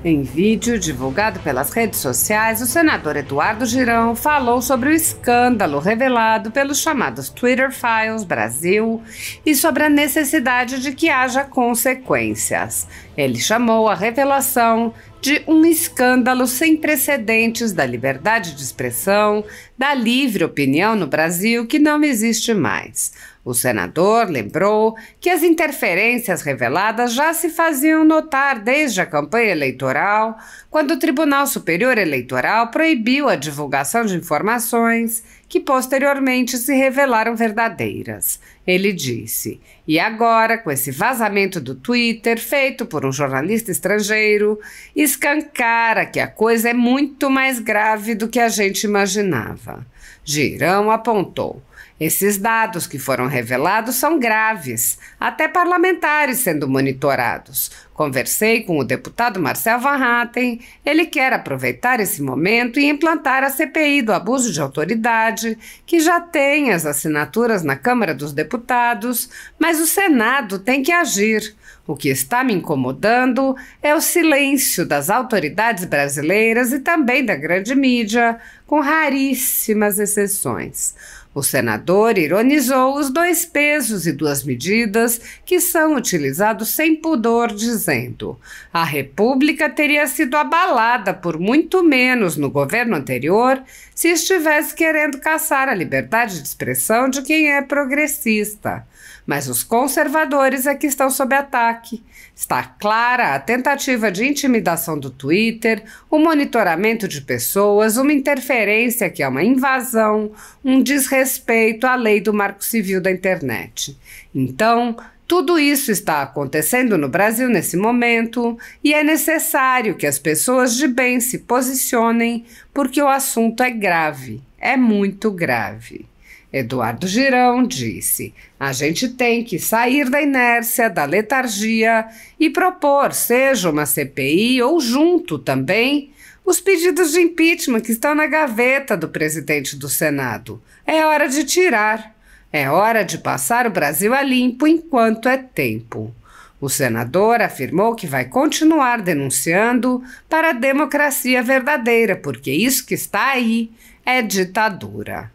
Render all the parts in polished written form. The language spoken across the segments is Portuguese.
Em vídeo divulgado pelas redes sociais, o senador Eduardo Girão falou sobre o escândalo revelado pelos chamados Twitter Files Brasil e sobre a necessidade de que haja consequências. Ele chamou a revelação de um escândalo sem precedentes da liberdade de expressão, da livre opinião no Brasil que não existe mais. O senador lembrou que as interferências reveladas já se faziam notar desde a campanha eleitoral, quando o Tribunal Superior Eleitoral proibiu a divulgação de informações que posteriormente se revelaram verdadeiras. Ele disse: "E agora, com esse vazamento do Twitter feito por um jornalista estrangeiro, escancara que a coisa é muito mais grave do que a gente imaginava." Girão apontou: "Esses dados que foram revelados são graves, até parlamentares sendo monitorados. Conversei com o deputado Marcel Van Hatten, ele quer aproveitar esse momento e implantar a CPI do abuso de autoridade, que já tem as assinaturas na Câmara dos Deputados, mas o Senado tem que agir. O que está me incomodando é o silêncio das autoridades brasileiras e também da grande mídia, com raríssimas exceções." O senador ironizou os 2 pesos e 2 medidas que são utilizados sem pudor, dizendo: "A República teria sido abalada por muito menos no governo anterior se estivesse querendo caçar a liberdade de expressão de quem é progressista. Mas os conservadores é que estão sob ataque. Está clara a tentativa de intimidação do Twitter, o monitoramento de pessoas, uma interferência que é uma invasão, um desrespeito à lei do Marco Civil da internet. Então, tudo isso está acontecendo no Brasil nesse momento e é necessário que as pessoas de bem se posicionem, porque o assunto é grave, é muito grave." Eduardo Girão disse: "A gente tem que sair da inércia, da letargia e propor, seja uma CPI ou junto também, os pedidos de impeachment que estão na gaveta do presidente do Senado. É hora de tirar. É hora de passar o Brasil a limpo enquanto é tempo." O senador afirmou que vai continuar denunciando para a democracia verdadeira, porque isso que está aí é ditadura.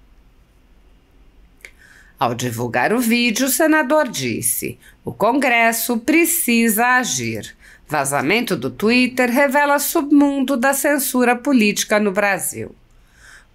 Ao divulgar o vídeo, o senador disse: "O Congresso precisa agir. Vazamento do Twitter revela submundo da censura política no Brasil.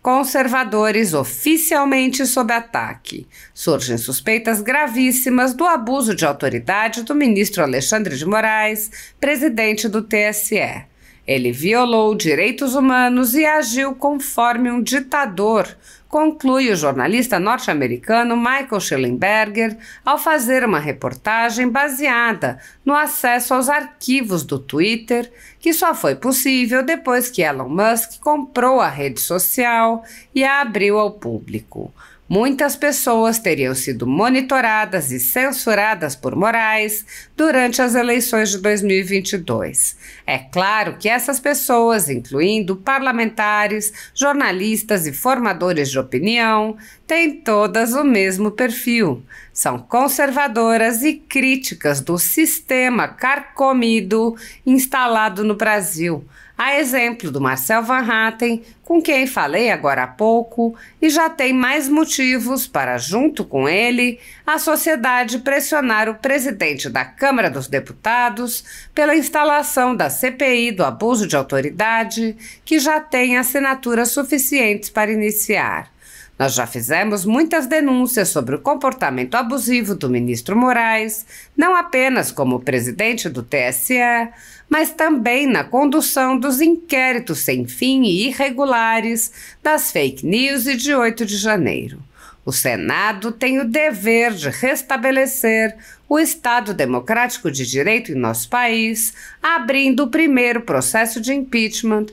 Conservadores oficialmente sob ataque. Surgem suspeitas gravíssimas do abuso de autoridade do ministro Alexandre de Moraes, presidente do TSE. Ele violou direitos humanos e agiu conforme um ditador", conclui o jornalista norte-americano Michael Shellenberger ao fazer uma reportagem baseada no acesso aos arquivos do Twitter, que só foi possível depois que Elon Musk comprou a rede social e a abriu ao público. Muitas pessoas teriam sido monitoradas e censuradas por Moraes durante as eleições de 2022. É claro que essas pessoas, incluindo parlamentares, jornalistas e formadores de opinião, têm todas o mesmo perfil. São conservadoras e críticas do sistema carcomido instalado no Brasil, a exemplo do Marcel Van Hatten, com quem falei agora há pouco, e já tem mais motivos para, junto com ele, a sociedade pressionar o presidente da Câmara dos Deputados pela instalação da CPI do abuso de autoridade, que já tem assinaturas suficientes para iniciar. Nós já fizemos muitas denúncias sobre o comportamento abusivo do ministro Moraes, não apenas como presidente do TSE, mas também na condução dos inquéritos sem fim e irregulares das fake news e de 8 de janeiro. O Senado tem o dever de restabelecer o Estado democrático de direito em nosso país, abrindo o primeiro processo de impeachment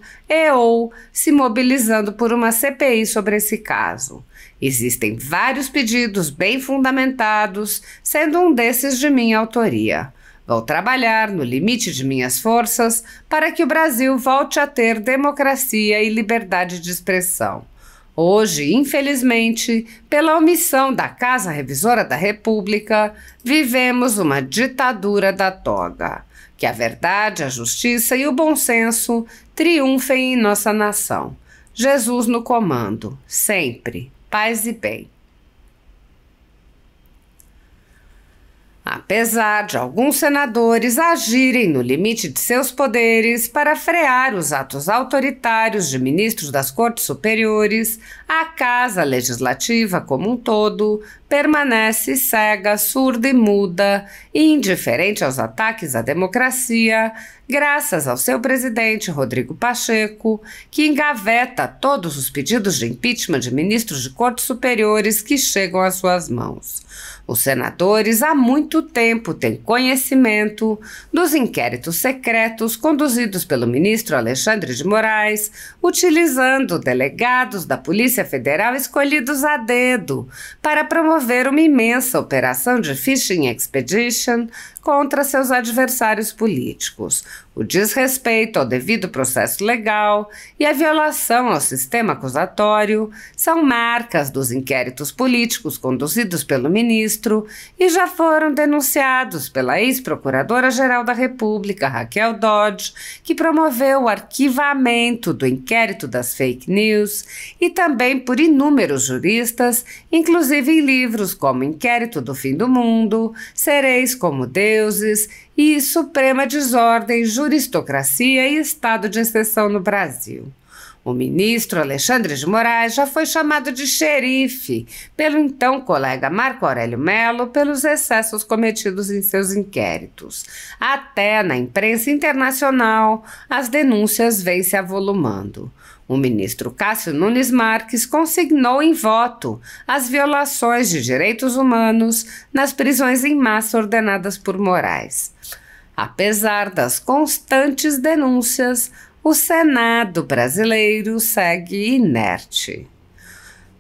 ou se mobilizando por uma CPI sobre esse caso. Existem vários pedidos bem fundamentados, sendo um desses de minha autoria. Vou trabalhar no limite de minhas forças para que o Brasil volte a ter democracia e liberdade de expressão. Hoje, infelizmente, pela omissão da Casa Revisora da República, vivemos uma ditadura da toga. Que a verdade, a justiça e o bom senso triunfem em nossa nação. Jesus no comando, sempre. Paz e bem. Apesar de alguns senadores agirem no limite de seus poderes para frear os atos autoritários de ministros das Cortes Superiores, a Casa Legislativa como um todo permanece cega, surda e muda, e indiferente aos ataques à democracia, graças ao seu presidente Rodrigo Pacheco, que engaveta todos os pedidos de impeachment de ministros de Cortes Superiores que chegam às suas mãos. Os senadores há muito tempo têm conhecimento dos inquéritos secretos conduzidos pelo ministro Alexandre de Moraes, utilizando delegados da Polícia Federal escolhidos a dedo para promover uma imensa operação de fishing expedition contra seus adversários políticos. O desrespeito ao devido processo legal e a violação ao sistema acusatório são marcas dos inquéritos políticos conduzidos pelo ministro e já foram denunciados pela ex-procuradora-geral da República, Raquel Dodge, que promoveu o arquivamento do inquérito das fake news, e também por inúmeros juristas, inclusive em livros como Inquérito do Fim do Mundo, Sereis como Deuses e Suprema Desordem, Juristocracia e Estado de Exceção no Brasil. O ministro Alexandre de Moraes já foi chamado de xerife pelo então colega Marco Aurélio Mello pelos excessos cometidos em seus inquéritos. Até na imprensa internacional, as denúncias vêm se avolumando. O ministro Cássio Nunes Marques consignou em voto as violações de direitos humanos nas prisões em massa ordenadas por Moraes. Apesar das constantes denúncias, o Senado brasileiro segue inerte.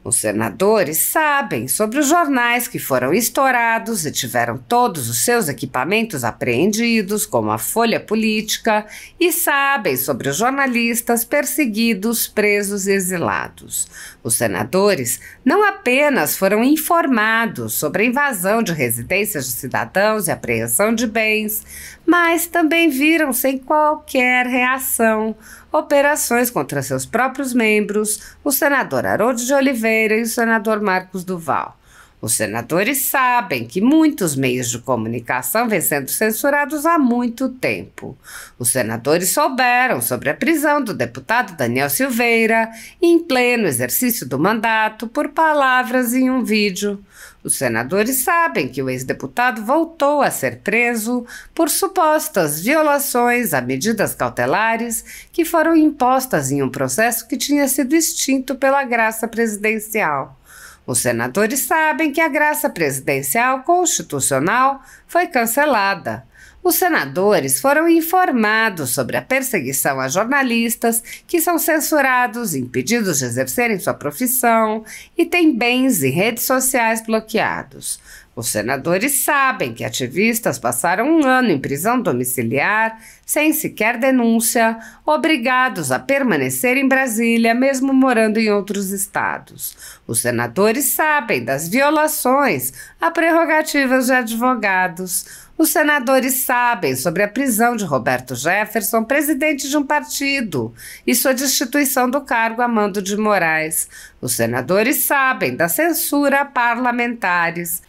Os senadores sabem sobre os jornais que foram estourados e tiveram todos os seus equipamentos apreendidos, como a Folha Política, e sabem sobre os jornalistas perseguidos, presos e exilados. Os senadores não apenas foram informados sobre a invasão de residências de cidadãos e apreensão de bens, mas também viram sem qualquer reação operações contra seus próprios membros, o senador Haroldo de Oliveira e o senador Marcos Duval. Os senadores sabem que muitos meios de comunicação vêm sendo censurados há muito tempo. Os senadores souberam sobre a prisão do deputado Daniel Silveira em pleno exercício do mandato por palavras em um vídeo. Os senadores sabem que o ex-deputado voltou a ser preso por supostas violações a medidas cautelares que foram impostas em um processo que tinha sido extinto pela graça presidencial. Os senadores sabem que a graça presidencial constitucional foi cancelada. Os senadores foram informados sobre a perseguição a jornalistas que são censurados, impedidos de exercerem sua profissão e têm bens e redes sociais bloqueados. Os senadores sabem que ativistas passaram um ano em prisão domiciliar, sem sequer denúncia, obrigados a permanecer em Brasília, mesmo morando em outros estados. Os senadores sabem das violações a prerrogativas de advogados. Os senadores sabem sobre a prisão de Roberto Jefferson, presidente de um partido, e sua destituição do cargo a mando de Moraes. Os senadores sabem da censura a parlamentares.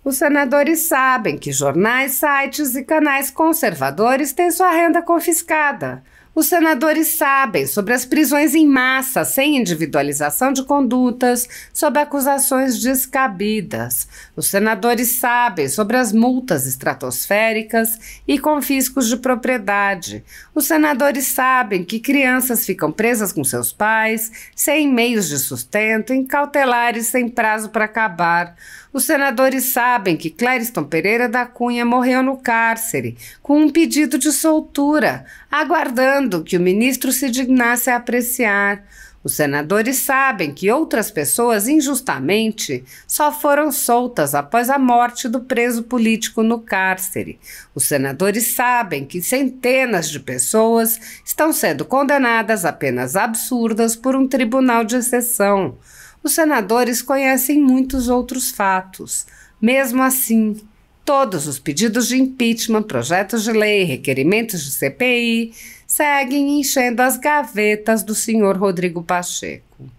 Os senadores sabem que jornais, sites e canais conservadores têm sua renda confiscada. Os senadores sabem sobre as prisões em massa sem individualização de condutas, sob acusações descabidas. Os senadores sabem sobre as multas estratosféricas e confiscos de propriedade. Os senadores sabem que crianças ficam presas com seus pais, sem meios de sustento, em cautelares sem prazo para acabar. Os senadores sabem que Clériston Pereira da Cunha morreu no cárcere, com um pedido de soltura, aguardando que o ministro se dignasse a apreciar. Os senadores sabem que outras pessoas injustamente só foram soltas após a morte do preso político no cárcere. Os senadores sabem que centenas de pessoas estão sendo condenadas a penas absurdas por um tribunal de exceção. Os senadores conhecem muitos outros fatos. Mesmo assim, todos os pedidos de impeachment, projetos de lei, requerimentos de CPI seguem enchendo as gavetas do senhor Rodrigo Pacheco.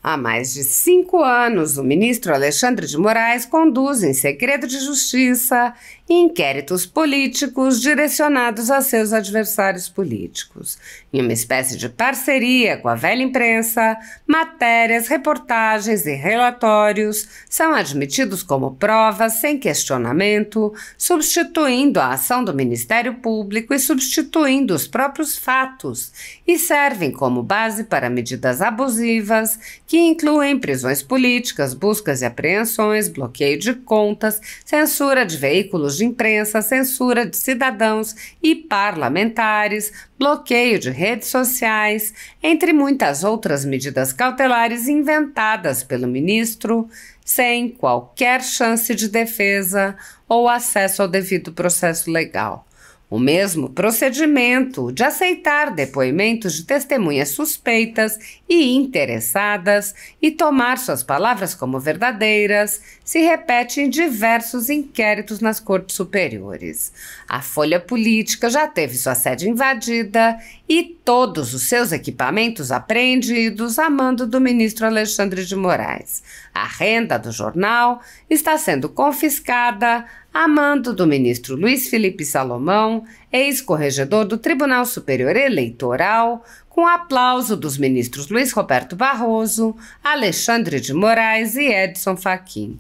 Há mais de 5 anos, o ministro Alexandre de Moraes conduz em segredo de justiça inquéritos políticos direcionados a seus adversários políticos. Em uma espécie de parceria com a velha imprensa, matérias, reportagens e relatórios são admitidos como provas sem questionamento, substituindo a ação do Ministério Público e substituindo os próprios fatos, e servem como base para medidas abusivas que incluem prisões políticas, buscas e apreensões, bloqueio de contas, censura de veículos de imprensa, censura de cidadãos e parlamentares, bloqueio de redes sociais, entre muitas outras medidas cautelares inventadas pelo ministro, sem qualquer chance de defesa ou acesso ao devido processo legal. O mesmo procedimento de aceitar depoimentos de testemunhas suspeitas e interessadas e tomar suas palavras como verdadeiras se repete em diversos inquéritos nas cortes superiores. A Folha Política já teve sua sede invadida e todos os seus equipamentos apreendidos a mando do ministro Alexandre de Moraes. A renda do jornal está sendo confiscada a mando do ministro Luiz Felipe Salomão, ex-corregedor do Tribunal Superior Eleitoral, com aplauso dos ministros Luiz Roberto Barroso, Alexandre de Moraes e Edson Fachin.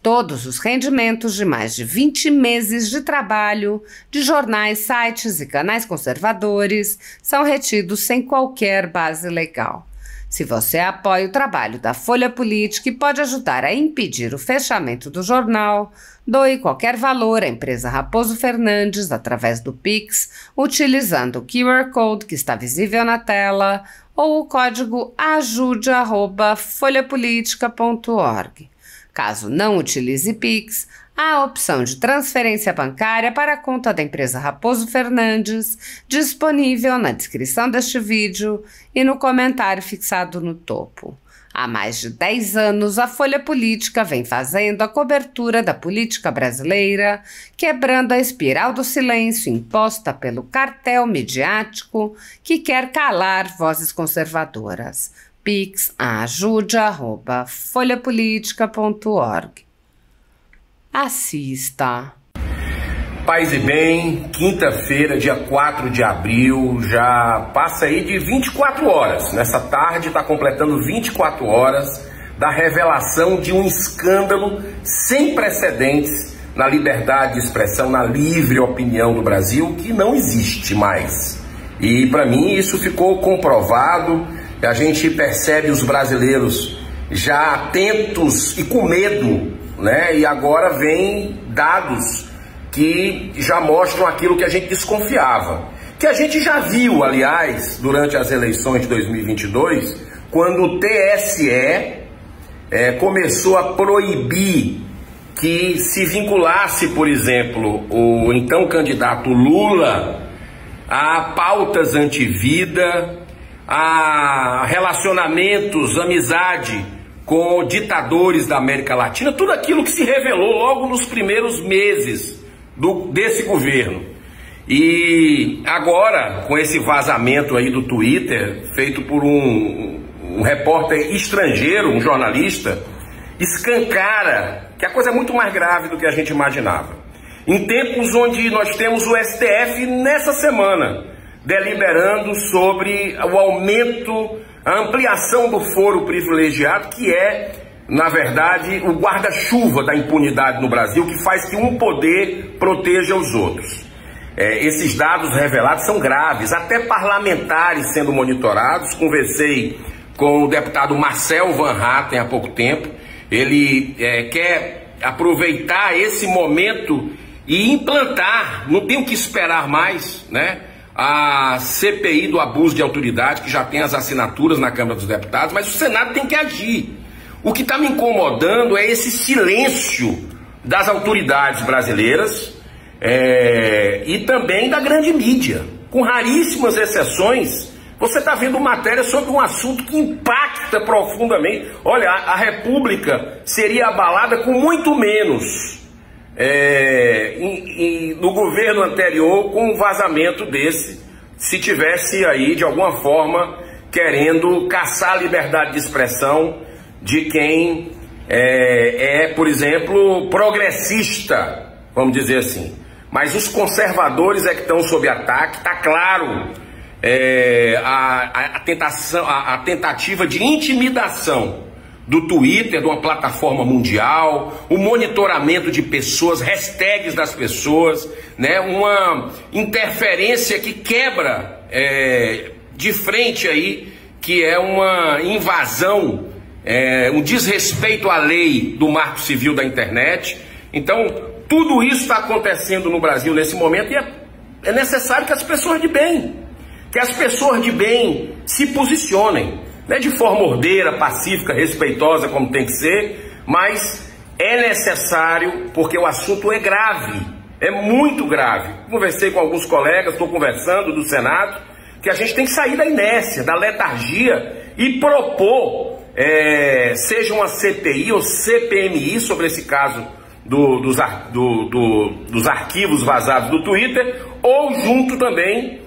Todos os rendimentos de mais de 20 meses de trabalho de jornais, sites e canais conservadores são retidos sem qualquer base legal. Se você apoia o trabalho da Folha Política e pode ajudar a impedir o fechamento do jornal, doe qualquer valor à empresa Raposo Fernandes através do Pix, utilizando o QR Code que está visível na tela ou o código ajude@folhapolitica.org. Caso não utilize Pix, há a opção de transferência bancária para a conta da empresa Raposo Fernandes, disponível na descrição deste vídeo e no comentário fixado no topo. Há mais de 10 anos, a Folha Política vem fazendo a cobertura da política brasileira, quebrando a espiral do silêncio imposta pelo cartel midiático que quer calar vozes conservadoras. Pix ajude@folhapolitica.org. Assista. Paz e bem, quinta-feira, dia 4 de abril, já passa aí de 24 horas. Nessa tarde está completando 24 horas da revelação de um escândalo sem precedentes na liberdade de expressão, na livre opinião do Brasil, que não existe mais. E para mim isso ficou comprovado. A gente percebe os brasileiros já atentos e com medo, né? E agora vem dados que já mostram aquilo que a gente desconfiava. Que a gente já viu, aliás, durante as eleições de 2022, quando o TSE começou a proibir que se vinculasse, por exemplo, o então candidato Lula a pautas antivida, a relacionamentos, amizade com ditadores da América Latina, tudo aquilo que se revelou logo nos primeiros meses desse governo. E agora, com esse vazamento aí do Twitter, feito por um repórter estrangeiro, um jornalista, escancara que a coisa é muito mais grave do que a gente imaginava. Em tempos onde nós temos o STF nessa semana deliberando sobre o aumento, a ampliação do foro privilegiado, que é, na verdade, o guarda-chuva da impunidade no Brasil, que faz que um poder proteja os outros. Esses dados revelados são graves, até parlamentares sendo monitorados. Conversei com o deputado Marcel Van Hatten há pouco tempo. Ele quer aproveitar esse momento e implantar, não tem o que esperar mais, né? a CPI do abuso de autoridade, que já tem as assinaturas na Câmara dos Deputados, mas o Senado tem que agir. O que está me incomodando é esse silêncio das autoridades brasileiras e também da grande mídia. Com raríssimas exceções, você está vendo matéria sobre um assunto que impacta profundamente. Olha, a República seria abalada com muito menos no governo anterior com um vazamento desse, se tivesse aí de alguma forma querendo caçar a liberdade de expressão de quem por exemplo, progressista, vamos dizer assim. Mas os conservadores é que estão sob ataque, está claro a tentativa de intimidação do Twitter, de uma plataforma mundial, o monitoramento de pessoas, hashtags das pessoas, né, uma interferência que quebra de frente aí, que é uma invasão, um desrespeito à lei do Marco Civil da internet. Então, tudo isso está acontecendo no Brasil nesse momento e é necessário que as pessoas de bem, se posicionem, né, de forma ordeira, pacífica, respeitosa, como tem que ser, mas é necessário porque o assunto é grave, é muito grave. Conversei com alguns colegas, estou conversando do Senado, que a gente tem que sair da inércia, da letargia e propor, seja uma CPI ou CPMI sobre esse caso dos arquivos vazados do Twitter, ou junto também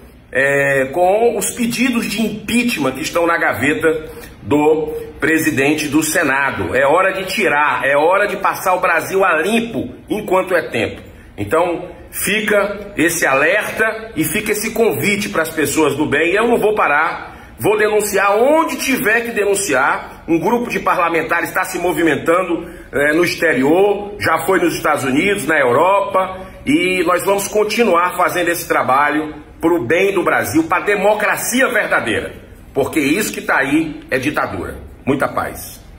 com os pedidos de impeachment que estão na gaveta do presidente do Senado. É hora de tirar, é hora de passar o Brasil a limpo enquanto é tempo. Então fica esse alerta e fica esse convite para as pessoas do bem. Eu não vou parar, vou denunciar onde tiver que denunciar. Um grupo de parlamentares está se movimentando no exterior, já foi nos Estados Unidos, na Europa, e nós vamos continuar fazendo esse trabalho para o bem do Brasil, para a democracia verdadeira, porque isso que está aí é ditadura. Muita paz.